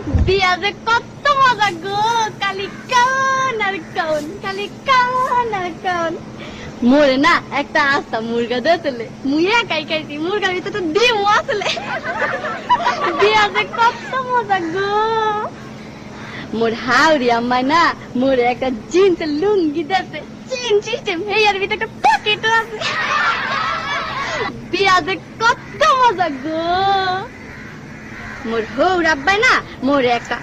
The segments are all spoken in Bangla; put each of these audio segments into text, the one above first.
বিয়া যে কত মজা গো, কালি কান আর কান, কালি কান আর কান। মোরে না একটা আস্তা মুরগা দিয়েছিলে, মুই একাই খাইছি, মুরগার ভিতরে তো ডিম আসলে। বিয়া যে কত মজা গো। মোর হাওড়ি আম্মাই না মোরে একটা জিন্সের লুঙ্গি দিয়েছে, চেন সিস্টেম, এর ভিতরে একটা পকেটও আছে। বিয়া যে কত মজা গো। মোর হৌর আব্বাই না মোরে একটা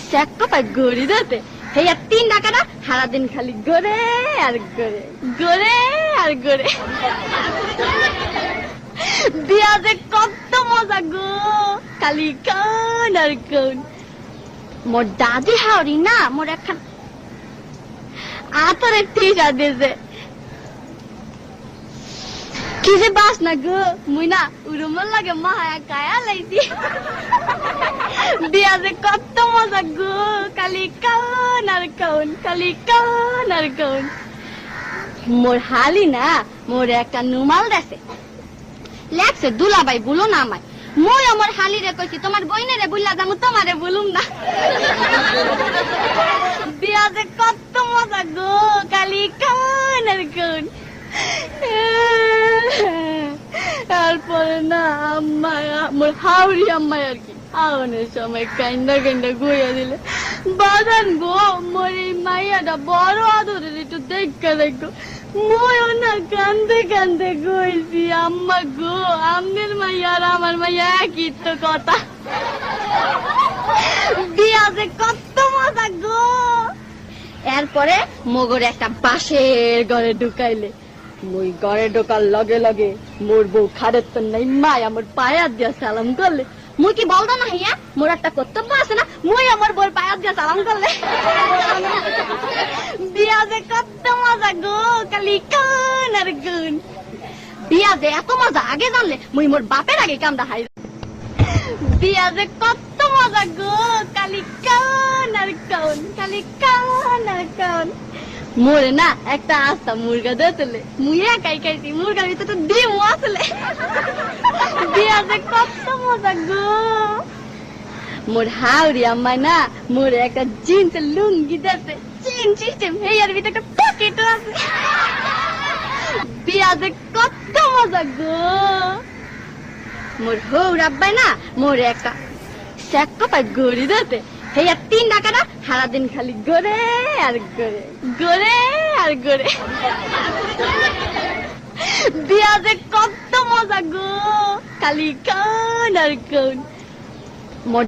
স্যাক কপায় গড়ি দিয়েছে, হেয়া 3 টাকাটা সারাদিন খালি গড়ে আর গড়ে, গড়ে আর গড়ে। বিয়া যে কত মজা গো, খালি কান আর কান। মোর দাদি হাওড়ি না মোর একখান আতরের টিশা দিয়েছে, কি যে বাস না গো, মুই না উরুমল লাগে মায়া কায়া লাইছি। বিয়া যে কত মজা গো, খালি কান আর কান, খালি কান আর কান। মোর হালি না মোর একটা নুমাল দেছে, লেখছে দুলাবাই বলো না আমায়। মই আমার হালি রে কইছি তোমার বইনে রে বুল্লা যামু, তোমারে বলুম না। বিয়া যে কত মজা গো, খালি কান আর কান। তারপরে না আম্মা মোর হাওড়ি আম্মাই আর কি আওনের সময় কাইন্দা কাইন্দা গুইয়া দিলে, বাজান গো মোর এই মাইয়াটা বড় আদরের, একটু দেখা দেখো। ময়ও না কান্দে কান্দে কইছি, আম্মা গো আমনের মাইয়া আর আমার মাইয়া একই তো কথা। বিয়া যে কত মজা গো। এরপরে মগর একটা বাঁশের ঘরে ঢুকাইলে, মুই ঘরে ঢোকার লগে লগে মোর বউ খারের তো নাই মাই আমার পায়া দিয়া সালাম করলে। মুই কি বলতো না হিয়া মোর একটা কর্তব্য আছে না, মুই আমার বউর পায়া দিয়া সালাম করলে। বিয়া যে কত মজা গো, খালি কান আর কান। বিয়া যে এত মজা আগে জানলে মুই মোর বাপের আগে কামড়া হাই। বিয়া যে কত মজা গো, খালি কান আর কান, খালি কান আর কান। মোরে না একটা আস্তা মুরগা দিয়েছিলে, মুই একাই খাইছি, মুরগার ভিতরে তো ডিম আসলে। বিয়া যে কত মজা গো। মোর হাওড়ি আম্মাই না মোরে একটা জিন্সের লুঙ্গি দিয়েছে, চেন সিস্টেম, এর ভিতরে একটা পকেটও আছে। বিয়া যে কত মজা গো। মোর হৌর আব্বাই না মোরে একটা স্যাক কপায় গড়ি দিয়েছে, হেয়া 3 টাকাটা সারাদিন খালি গড়ে আর গড়ে, গড়ে আর গড়ে। বিয়া যে কত মজা গো, খালি কান আর কান।